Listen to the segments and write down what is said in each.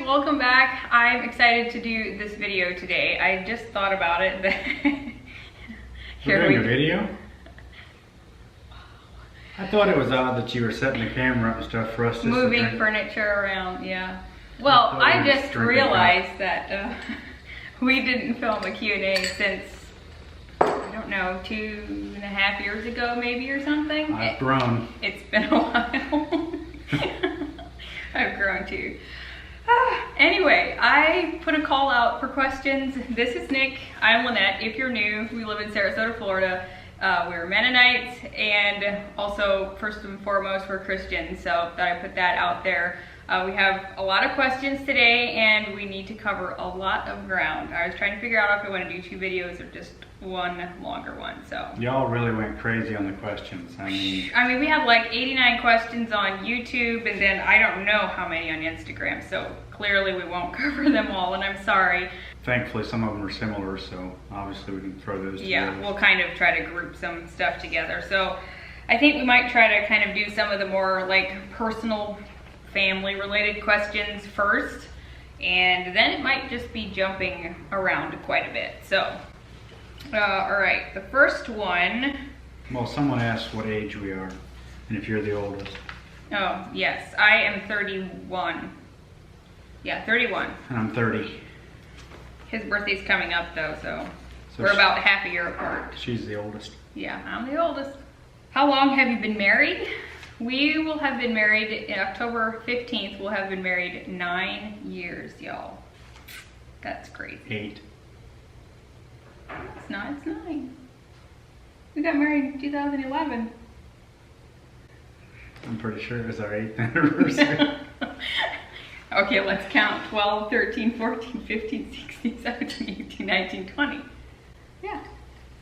welcome back. I'm excited to do this video today. I just thought about it. We're doing a video? I thought it was odd that you were setting the camera up and stuff for us to moving furniture around, yeah. Well, I just realized that we didn't film a Q&A since, I don't know, 2.5 years ago maybe or something. I've grown. It's been a while. I've grown too. Anyway, I put a call out for questions. This is Nick. I'm Lynette. If you're new, we live in Sarasota, Florida. We're Mennonites, and also, first and foremost, we're Christians, so thought I'd put that out there. We have a lot of questions today, and we need to cover a lot of ground. I was trying to figure out if I want to do 2 videos or just one longer one, so. Y'all really went crazy on the questions. I mean, we had like 89 questions on YouTube, and then I don't know how many on Instagram, so clearly we won't cover them all, and I'm sorry. Thankfully, some of them are similar, so obviously we can throw those together. Yeah, we'll kind of try to group some stuff together. So I think we might try to kind of do some of the more like personal, family-related questions first, and then it might just be jumping around quite a bit. So, all right, the first one. Well, someone asked what age we are, and if you're the oldest. Oh, yes, I am 31. Yeah, 31. And I'm 30. His birthday's coming up though, so we're about half a year apart. She's the oldest. Yeah, I'm the oldest. How long have you been married? We will have been married in October 15th. We'll have been married 9 years, y'all. That's crazy. 8. It's not, it's 9. We got married in 2011. I'm pretty sure it was our 8th anniversary. Okay, let's count. 12, 13, 14, 15, 16, 17, 18, 19, 20. Yeah,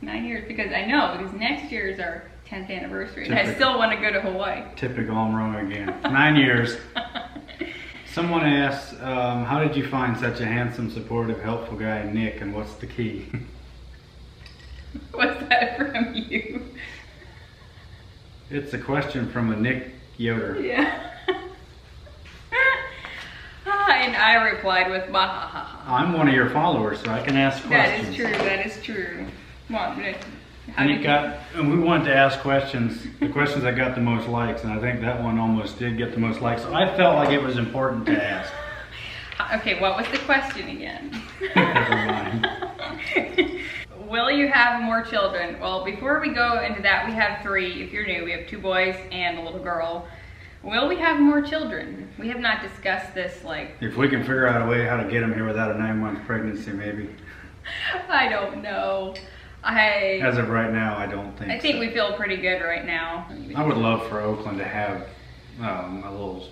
9 years, because I know, because next year is our 10th anniversary, and I still want to go to Hawaii. Typical, I'm wrong again. 9 years. Someone asked, how did you find such a handsome, supportive, helpful guy, Nick, and what's the key? What's that from you? It's a question from a Nick Yoder. Yeah. And I replied with bah ha ha ha. I'm one of your followers, so I can ask questions. That is true, that is true. Well, and we wanted to ask questions, the questions that got the most likes, and I think that one almost did get the most likes, so I felt like it was important to ask. Okay, what was the question again? Never mind. Will you have more children? Well, before we go into that, we have 3. If you're new, we have 2 boys and a little girl. Will we have more children? We have not discussed this, like... If we can figure out a way how to get them here without a 9-month pregnancy, maybe. I don't know. As of right now, I don't think I think we feel pretty good right now. I would love for Oakland to have a little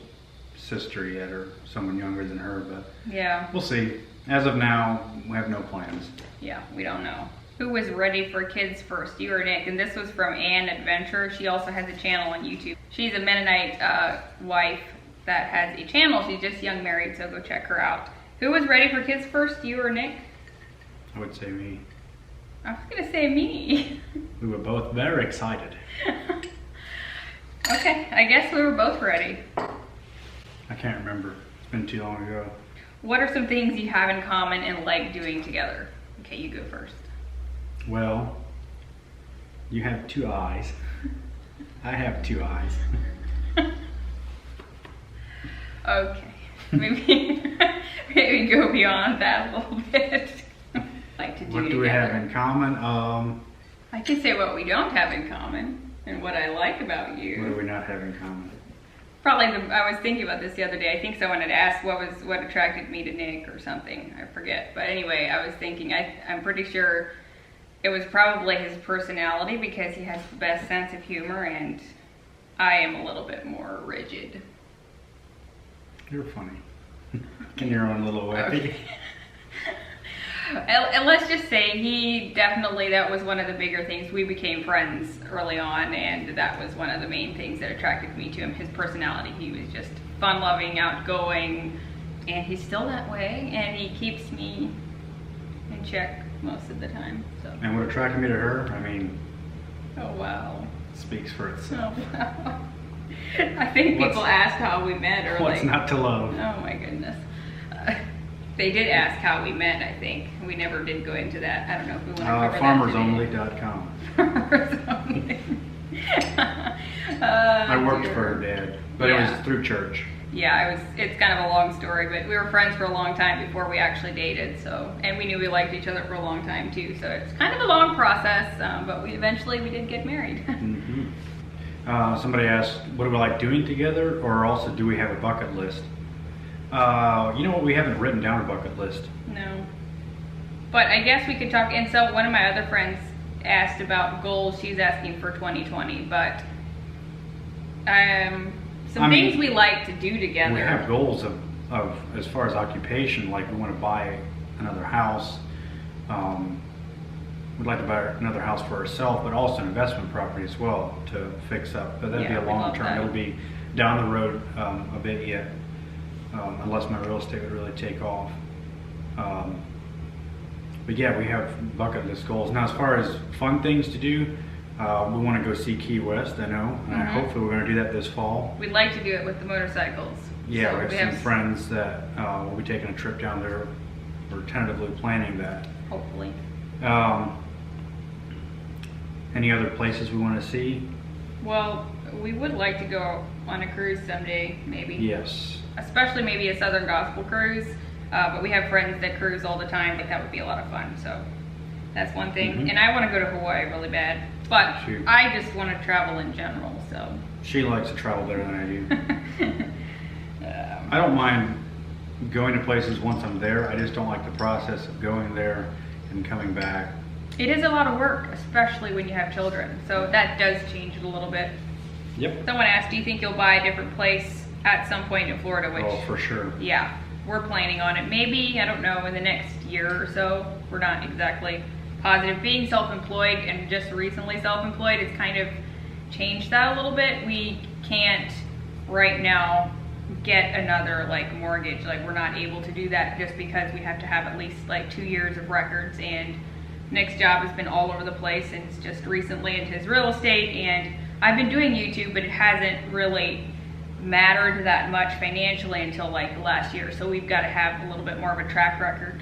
sister yet, or someone younger than her, but yeah, we'll see. As of now, we have no plans. Yeah, we don't know. Who was ready for kids first, you or Nick? And this was from Ann Adventure. She also has a channel on YouTube. She's a Mennonite wife that has a channel. She's just young married, so go check her out. Who was ready for kids first, you or Nick? I would say me. I was gonna say me. We were both very excited. Okay, I guess we were both ready. I can't remember. It's been too long ago. What are some things you have in common and like doing together? Okay, you go first. Well, you have 2 eyes. I have 2 eyes. Okay, maybe go beyond that a little bit. Like to do what do we have in common? I can say what we don't have in common and what I like about you. What do we not have in common? Probably I was thinking about this the other day. I think someone had asked what attracted me to Nick or something. I forget. But anyway, I was thinking, I'm pretty sure it was probably his personality, because he has the best sense of humor, and I am a little bit more rigid. You're funny. In your own little way. Okay. And let's just say that was one of the bigger things. We became friends early on, and that was one of the main things that attracted me to him, his personality. He was just fun-loving, outgoing, and he's still that way, and he keeps me in check most of the time. So. And what attracted me to her, I mean... Oh, wow. Speaks for itself. Oh, wow. I think people asked how we met, or what's like... not to love? Oh, my goodness. They did ask how we met, I think. We never did go into that. I don't know if we want to cover that today. FarmersOnly.com. Farmers Only. I worked for her dad, but it was through church. Yeah, it's kind of a long story, but we were friends for a long time before we actually dated, so, and we knew we liked each other for a long time too, so it's kind of a long process, but we did get married. Mm-hmm. Somebody asked, what do we like doing together, or also do we have a bucket list? You know what, we haven't written down a bucket list. No. But I guess we could talk, and so one of my other friends asked about goals. She's asking for 2020, but some things we like to do together. We have goals of as far as occupation, like we want to buy another house. We'd like to buy another house for ourselves, but also an investment property as well to fix up. But that'd be a long term. It'll be down the road a bit yet, unless my real estate would really take off. But yeah, we have bucket list goals. Now, as far as fun things to do, we want to go see Key West, I know, and hopefully we're going to do that this fall. We'd like to do it with the motorcycles. Yeah, so we have some friends that will be taking a trip down there. We're tentatively planning that. Hopefully. Any other places we want to see? Well, we would like to go on a cruise someday, maybe. Yes. Especially maybe a Southern Gospel cruise. But we have friends that cruise all the time. I think that would be a lot of fun. So that's one thing. And I want to go to Hawaii really bad. But I just want to travel in general. So she likes to travel better than I do. I don't mind going to places once I'm there. I just don't like the process of going there and coming back. It is a lot of work, especially when you have children. So that does change it a little bit. Yep. Someone asked, do you think you'll buy a different place at some point in Florida? Which, oh, for sure. Yeah, we're planning on it. Maybe, I don't know, in the next year or so. We're not exactly positive. Being self-employed and just recently self-employed, it's kind of changed that a little bit. We can't right now get another mortgage. We're not able to do that just because we have to have at least 2 years of records, and Nick's job has been all over the place since just recently into his real estate, and I've been doing YouTube, but it hasn't really mattered that much financially until last year. So we've got to have a little bit more of a track record.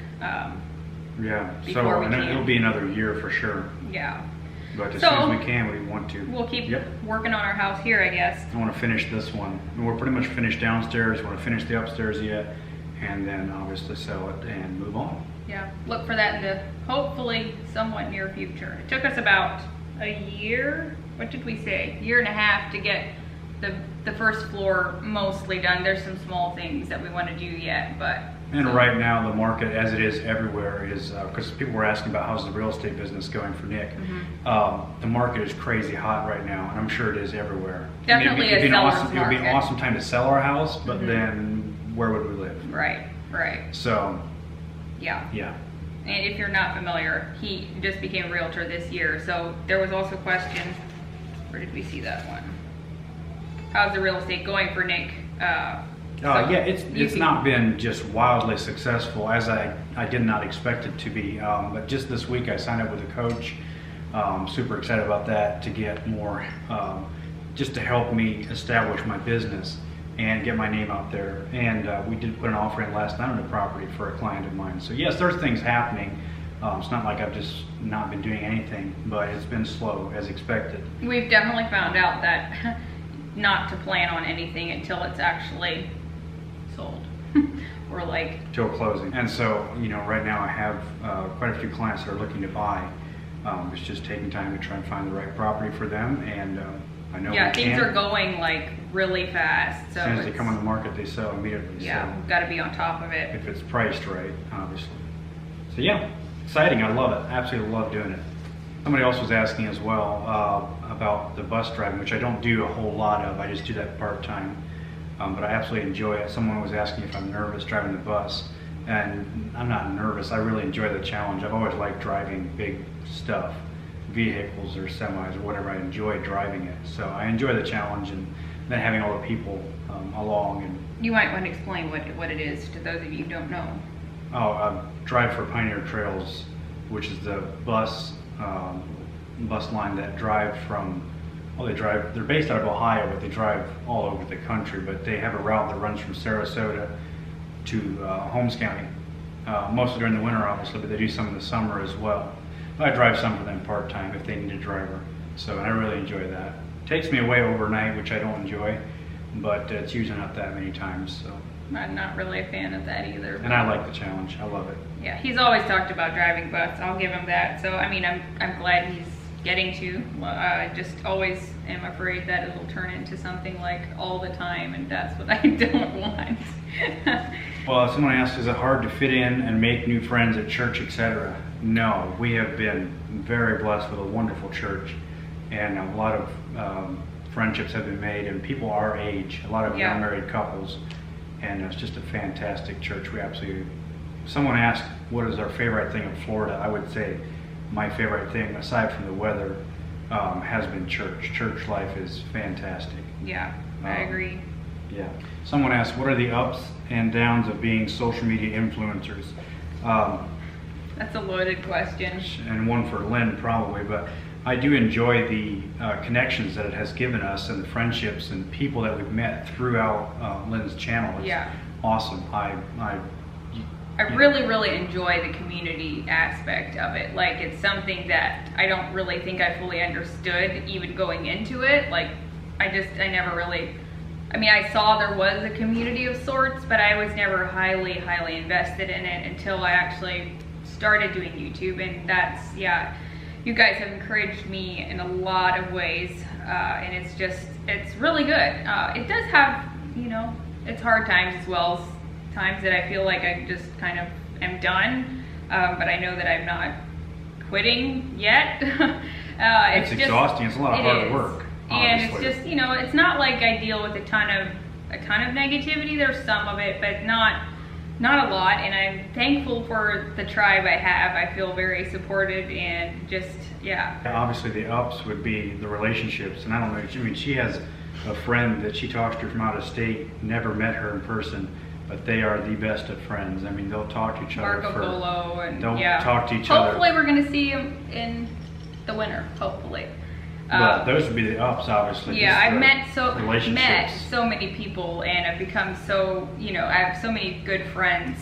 Yeah, so it'll be another year for sure. Yeah. But as soon as we can, we want to. We'll keep working on our house here, I guess. I want to finish this one. We're pretty much finished downstairs. We want to finish the upstairs yet, and then obviously sell it and move on. Yeah, look for that in the hopefully somewhat near future. It took us about a year, what did we say? Year and a half to get the first floor mostly done. There's some small things that we want to do yet, but. And right now the market, as it is everywhere, is, because people were asking about how's the real estate business going for Nick. The market is crazy hot right now, and I'm sure it is everywhere. Definitely it would be market. an awesome time to sell our house, but then where would we live? Right. So. Yeah. And if you're not familiar, he just became a realtor this year. So there was also a question, where did we see that one? How's the real estate going for Nick? It's not been just wildly successful, as I did not expect it to be. But just this week I signed up with a coach. Super excited about that, to get more, just to help me establish my business and get my name out there. And we did put an offer in last night on the property for a client of mine. So yes, there's things happening. It's not like I've just not been doing anything, but it's been slow as expected. We've definitely found out that not to plan on anything until it's actually sold or till closing. And so, right now I have quite a few clients that are looking to buy. It's just taking time to try and find the right property for them, and I know things are going really fast. So as soon as they come on the market, they sell immediately. Yeah, so we've got to be on top of it. If it's priced right, obviously. So yeah, exciting. I love it. Absolutely love doing it. Somebody else was asking as well about the bus driving, which I don't do a whole lot of. I just do that part-time, but I absolutely enjoy it. Someone was asking if I'm nervous driving the bus, and I'm not nervous. I really enjoy the challenge. I've always liked driving big stuff, vehicles or semis or whatever. I enjoy driving it, so I enjoy the challenge, and then having all the people along. And you might want to explain what it is to those of you who don't know. I drive for Pioneer Trails, which is the bus line that drive from, they're based out of Ohio, but they drive all over the country. But they have a route that runs from Sarasota to Holmes County, mostly during the winter, obviously, but they do some in the summer as well. But I drive some for them part-time if they need a driver. So, and I really enjoy that. Takes me away overnight, which I don't enjoy, but it's usually not that many times. So I'm not really a fan of that either. And I like the challenge. I love it. Yeah, he's always talked about driving bus. I'll give him that. So I mean, I'm glad he's getting to. I just always am afraid that it'll turn into something like all the time, and that's what I don't want. Well, someone asked, is it hard to fit in and make new friends at church, etc.? No, we have been very blessed with a wonderful church, and a lot of friendships have been made, and people our age, a lot of young married couples, and it's just a fantastic church. We absolutely. Someone asked, what is our favorite thing in Florida? I would say my favorite thing, aside from the weather, has been church. Church life is fantastic. Yeah, I agree. Yeah. Someone asked, what are the ups and downs of being social media influencers? That's a loaded question. And one for Lynn probably, but I do enjoy the connections that it has given us and the friendships and people that we've met throughout Lynn's channel. It's awesome. I really enjoy the community aspect of it. Like, it's something that I don't really think I fully understood even going into it. Like, I never really, I mean, I saw there was a community of sorts, but I was never highly invested in it until I actually started doing YouTube. And that's, you guys have encouraged me in a lot of ways, and it's really good. It does have, it's hard times as well as times that I feel like I just kind of am done, but I know that I'm not quitting yet. It's exhausting. It's a lot of hard work. And it's just, it's not like I deal with a ton of negativity. There's some of it, but not a lot. And I'm thankful for the tribe I have. I feel very supported and just, Obviously the ups would be the relationships. And I don't know, I mean, she has a friend that she talks to from out of state, never met her in person, but they are the best of friends. I mean, they'll talk to each other. Marco Polo and they'll talk to each other. Hopefully we're going to see him in the winter, hopefully. But those would be the ups, obviously. Yeah, I've met so many people, and I've become so, I have so many good friends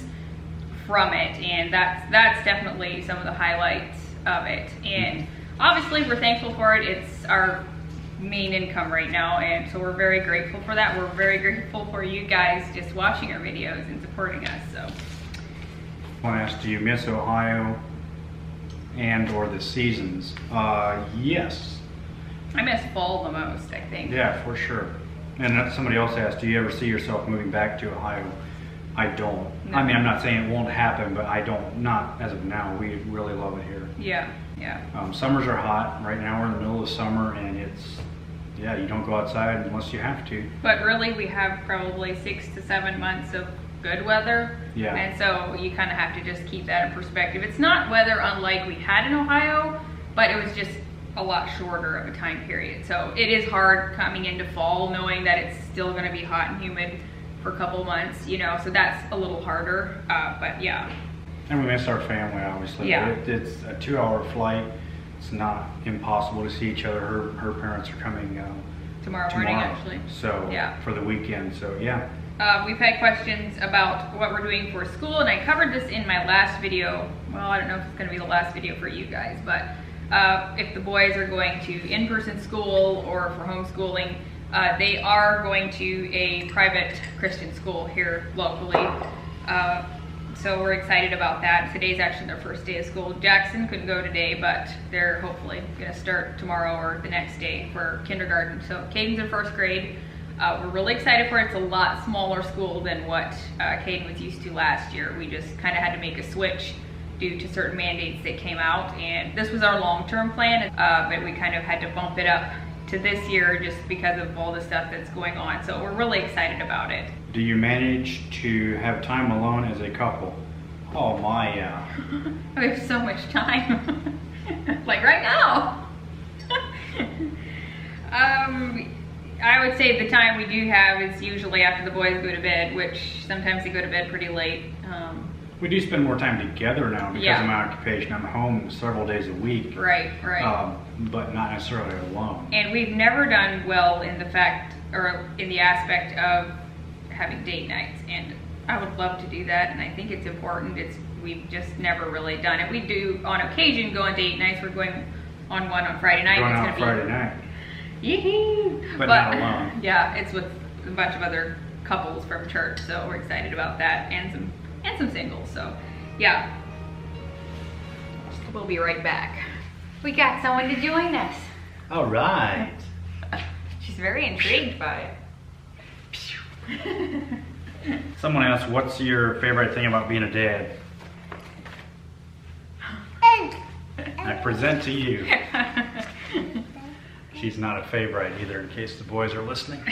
from it, and that's definitely some of the highlights of it. And obviously we're thankful for it. It's our main income right now, and so we're very grateful for that. We're very grateful for you guys just watching our videos and supporting us. So I want to ask, do you miss Ohio and or the seasons? Yes. I miss fall the most, I think. Yeah, for sure. And somebody else asked, do you ever see yourself moving back to Ohio? I don't. No. I mean, I'm not saying it won't happen, but I don't. Not as of now. We really love it here. Yeah. Summers are hot. Right now we're in the middle of summer, and it's, you don't go outside unless you have to. But really, we have probably 6 to 7 months of good weather. Yeah. And so you kind of have to just keep that in perspective. It's not weather unlike we had in Ohio, but it was just a lot shorter of a time period. So it is hard coming into fall knowing that it's still going to be hot and humid for a couple months, so that's a little harder, but yeah. And we miss our family, obviously. Yeah. It's a 2-hour flight. It's not impossible to see each other. Her parents are coming tomorrow morning, actually. So for the weekend, so yeah. We've had questions about what we're doing for school, and I covered this in my last video. Well, I don't know if it's going to be the last video for you guys, but if the boys are going to in-person school or for homeschooling, they are going to a private Christian school here locally. So we're excited about that. Today's actually their first day of school. Jackson couldn't go today, but they're hopefully going to start tomorrow or the next day for kindergarten. So Caden's in first grade. We're really excited for it. It's a lot smaller school than what Caden was used to last year. We just kind of had to make a switch due to certain mandates that came out, and this was our long-term plan, but we kind of had to bump it up to this year just because of all the stuff that's going on. So we're really excited about it. Do you manage to have time alone as a couple? Oh my, yeah. We have so much time. Like right now. I would say the time we do have is usually after the boys go to bed, which sometimes they go to bed pretty late. We do spend more time together now because of my occupation. I'm home several days a week. Right. But not necessarily alone. And we've never done well in the fact, or in the aspect of having date nights. And I would love to do that, and I think it's important. We've just never really done it. We do on occasion go on date nights. We're going on one on Friday night. Going out Friday night. Yee-hoo. But not alone. Yeah, it's with a bunch of other couples from church, so we're excited about that, and some singles. So yeah, we'll be right back. We got someone to join us. All right. She's very intrigued by it. Someone asked, what's your favorite thing about being a dad? I present to you. She's not a favorite either, in case the boys are listening.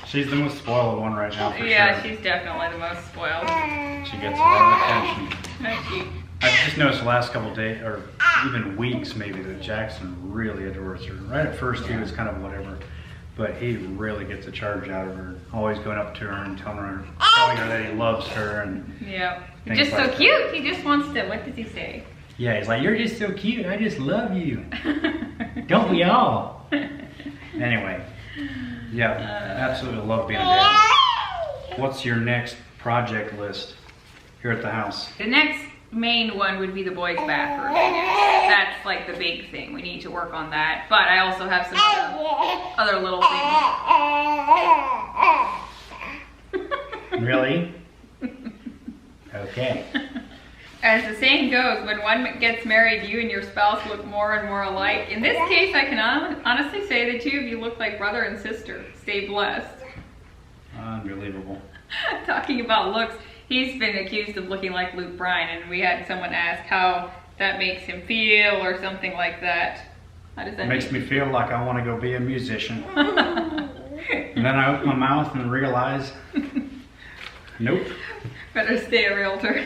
She's the most spoiled one right now, for yeah, sure. she's definitely the most spoiled. She gets a lot of attention. She, I've just noticed the last couple of days, or even weeks maybe, that Jackson really adores her. Right at first he was kind of whatever, but he really gets a charge out of her. Always going up to her and telling her that he loves her. And yeah, things just like so that. cute. He just wants to, what does he say? Yeah, he's like, you're just so cute. I just love you. Don't we all? Anyway, yeah, absolutely love being a dad. What's your next project list here at the house? The next main one would be the boys' bathroom. That's like the big thing. We need to work on that. But I also have some other little things. Really? Okay. As the saying goes, when one gets married, you and your spouse look more and more alike. In this case, I can honestly say the two of you look like brother and sister. Stay blessed. Unbelievable. Talking about looks, he's been accused of looking like Luke Bryan, and we had someone ask how that makes him feel or something like that. How does that Makes me feel like I want to go be a musician. And then I open my mouth and realize, nope. Better stay a realtor.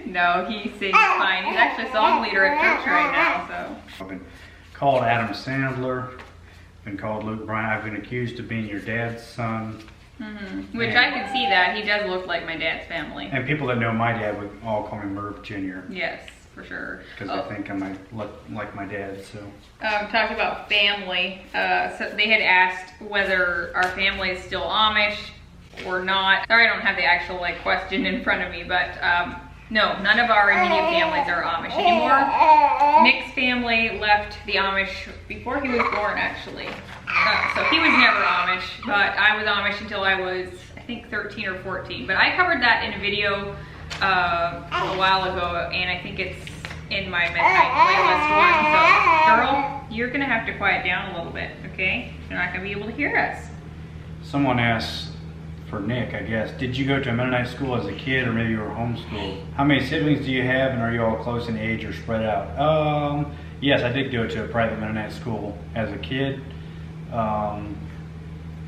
No, he sings fine. He's actually a song leader at church right now, so. I've been called Adam Sandler, been called Luke Bryan. I've been accused of being your dad's son. Mm-hmm. Which I can see that. He does look like my dad's family. And people that know my dad would all call me Merv Jr. Yes, for sure. Because they think I might look like my dad, so. Talk about family. So they had asked whether our family is still Amish or not. Sorry, I don't have the actual question in front of me, but no, none of our immediate families are Amish anymore. Nick's family left the Amish before he was born, actually. So he was never Amish, but I was Amish until I was, I think, 13 or 14. But I covered that in a video a while ago, and I think it's in my Mennonite playlist one. So, girl, you're gonna have to quiet down a little bit, okay? You're not gonna be able to hear us. Someone asked, for Nick, I guess, did you go to a Mennonite school as a kid, or maybe you were homeschooled? How many siblings do you have, and are you all close in age or spread out? Yes, I did go to a private Mennonite school as a kid.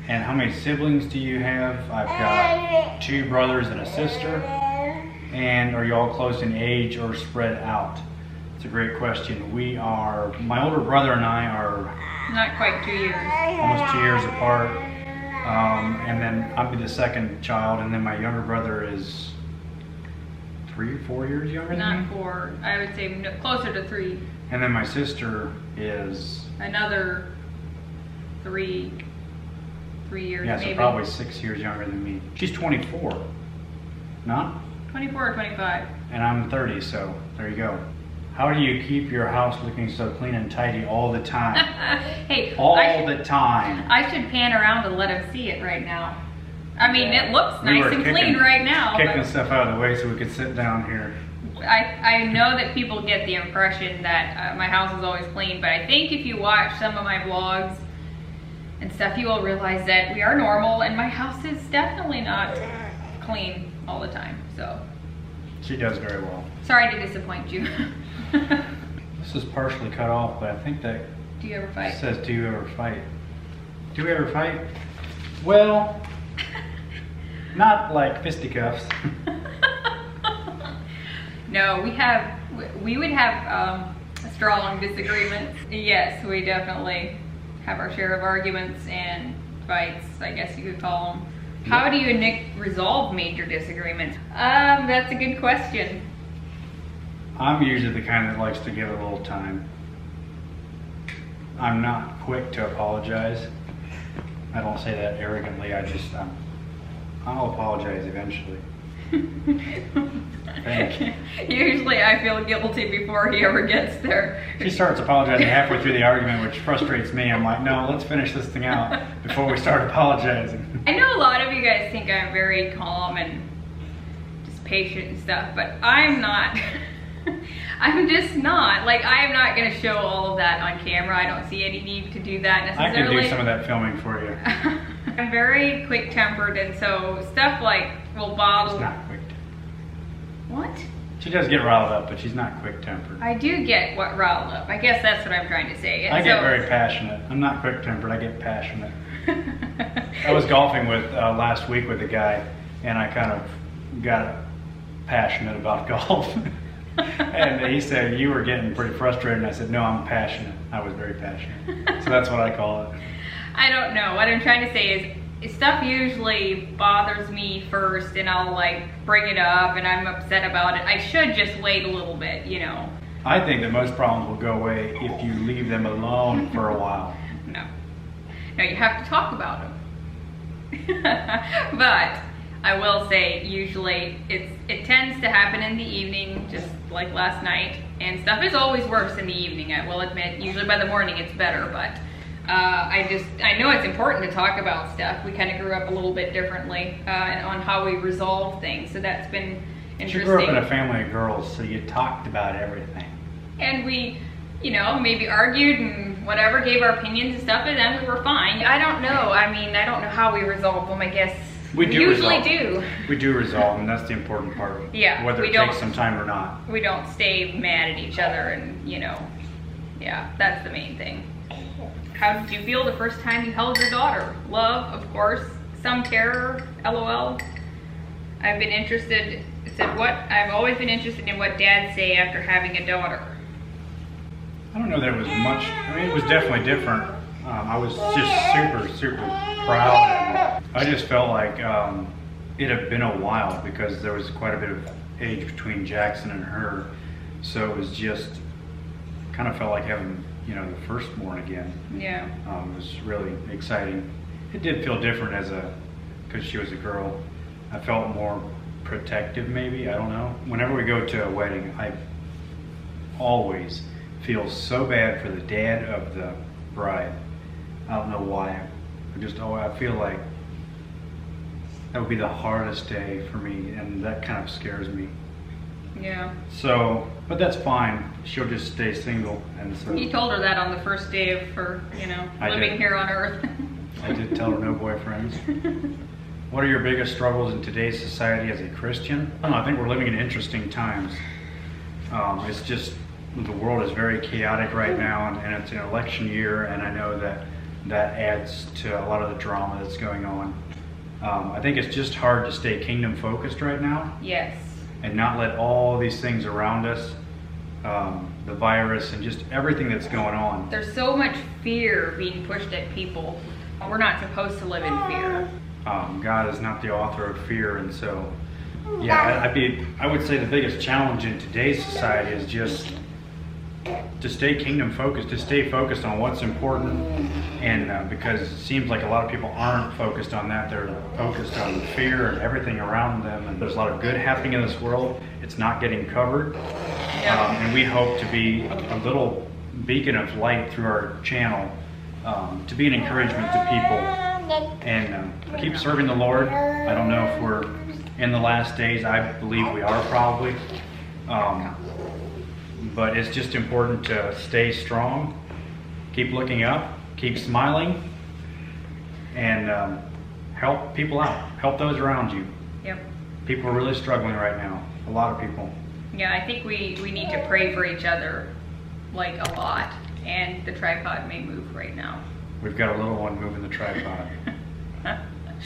And how many siblings do you have? I've got 2 brothers and a sister. And are you all close in age or spread out? It's a great question. My older brother and I are Not quite 2 years. almost 2 years apart. And then I'll be the second child, and then my younger brother is 3 or 4 years younger than me. Not 4. I would say closer to 3. And then my sister is, Another 3 years, yeah, maybe. so probably 6 years younger than me. She's 24, not? 24 or 25. And I'm 30, so there you go. How do you keep your house looking so clean and tidy all the time? Hey, All the time. I should pan around and let him see it right now. I mean, Yeah. it looks We nice were and kicking- clean right now. Kicking But stuff out of the way so we could sit down here. I know that people get the impression that my house is always clean, but I think if you watch some of my vlogs and stuff, you will realize that we are normal, and my house is definitely not clean all the time. So, She does very well. sorry to disappoint you. This is partially cut off, but I think that Do you ever fight? says, do you ever fight? Do we ever fight? Well, not like fisticuffs. No, we would have strong disagreements. Yes, we definitely have our share of arguments and fights, I guess you could call them. How do you and Nick resolve major disagreements? That's a good question. I'm usually the kind that likes to give it a little time. I'm not quick to apologize. I don't say that arrogantly, I'll apologize eventually. Thank you. Usually I feel guilty before he ever gets there. She starts apologizing halfway through the argument, which frustrates me. I'm like, no, let's finish this thing out before we start apologizing. I know a lot of you guys think I'm very calm and just patient and stuff, but I'm not. I'm just not. Like, I am not going to show all of that on camera. I don't see any need to do that necessarily. I can do some of that filming for you. I'm very quick-tempered, and so stuff like will bother. She's not quick. What? She does get riled up, but she's not quick-tempered. I do get riled up. I guess that's what I'm trying to say. And I get very passionate. I'm not quick-tempered. I get passionate. I was golfing with last week with a guy, and I kind of got passionate about golf. And he said, you were getting pretty frustrated. And I said, no, I'm passionate. I was very passionate. So that's what I call it. I don't know. What I'm trying to say is stuff usually bothers me first, and I'll like bring it up and I'm upset about it. I should just wait a little bit, you know. I think that most problems will go away if you leave them alone for a while. No. No, you have to talk about them. But I will say, usually it tends to happen in the evening, just like last night, and stuff is always worse in the evening, I will admit. Usually by the morning it's better, but I know it's important to talk about stuff. We kind of grew up a little bit differently on how we resolve things, so that's been interesting. You grew up in a family of girls, so you talked about everything. And we, you know, maybe argued and whatever, gave our opinions and stuff, and then we were fine. I don't know. I mean, I don't know how we resolve them, I guess. We usually do. We do resolve them. That's the important part. Yeah. Whether it takes some time or not. We don't stay mad at each other, and, you know, yeah, that's the main thing. How did you feel the first time you held your daughter? Love, of course. Some terror, LOL. I've been interested, it said, I've always been interested in what dads say after having a daughter. I don't know that it was much. I mean, it was definitely different. I was just super proud. I just felt like it had been a while because there was quite a bit of age between Jackson and her. So it was just, kind of felt like having, you know, the firstborn again. Yeah. It was really exciting. It did feel different because she was a girl. I felt more protective maybe, I don't know. Whenever we go to a wedding, I always feel so bad for the dad of the bride. I don't know why. I feel like that would be the hardest day for me, and that kind of scares me. Yeah. So, but that's fine. She'll just stay single, and so. You told her that on the first day of her, you know, living here on Earth. I did tell her no boyfriends. What are your biggest struggles in today's society as a Christian? I don't know, I think we're living in interesting times. It's just, the world is very chaotic right now, and it's an election year, and I know that adds to a lot of the drama that's going on. I think it's just hard to stay kingdom focused right now. Yes. And not let all these things around us, the virus and just everything that's going on. There's so much fear being pushed at people. We're not supposed to live in fear. God is not the author of fear, and so, yeah, I would say the biggest challenge in today's society is just to stay kingdom focused, to stay focused on what's important, and because it seems like a lot of people aren't focused on that. They're focused on fear and everything around them, and there's a lot of good happening in this world. It's not getting covered, and we hope to be a little beacon of light through our channel, to be an encouragement to people, and keep serving the Lord. I don't know if we're in the last days. I believe we are probably. But it's just important to stay strong, keep looking up, keep smiling, and help people out. Help those around you. Yep. People are really struggling right now. A lot of people. Yeah, I think we need to pray for each other, like, a lot. And the tripod may move right now. We've got a little one moving the tripod.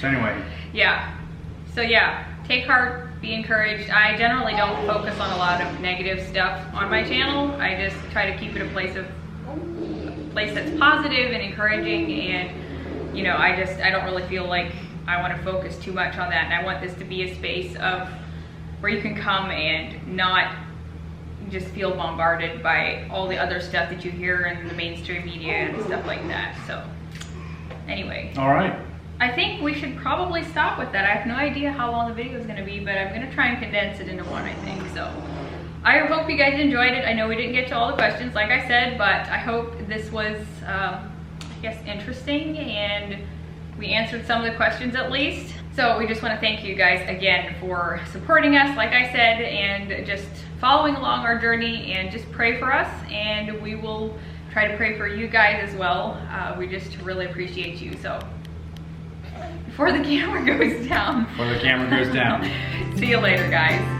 So anyway. Yeah. So yeah, take heart. Be encouraged. I generally don't focus on a lot of negative stuff on my channel. I just try to keep it a place that's positive and encouraging, and you know, I don't really feel like I want to focus too much on that, and I want this to be a space of where you can come and not just feel bombarded by all the other stuff that you hear in the mainstream media and stuff like that. So anyway. All right. I think we should probably stop with that. I have no idea how long the video is gonna be, but I'm gonna try and condense it into one, I think. So I hope you guys enjoyed it. I know we didn't get to all the questions, like I said, but I hope this was, I guess, interesting, and we answered some of the questions at least. So we just want to thank you guys again for supporting us, like I said, and just following along our journey, and just pray for us, and we will try to pray for you guys as well. We just really appreciate you. So before the camera goes down. Before the camera goes down. See you later, guys.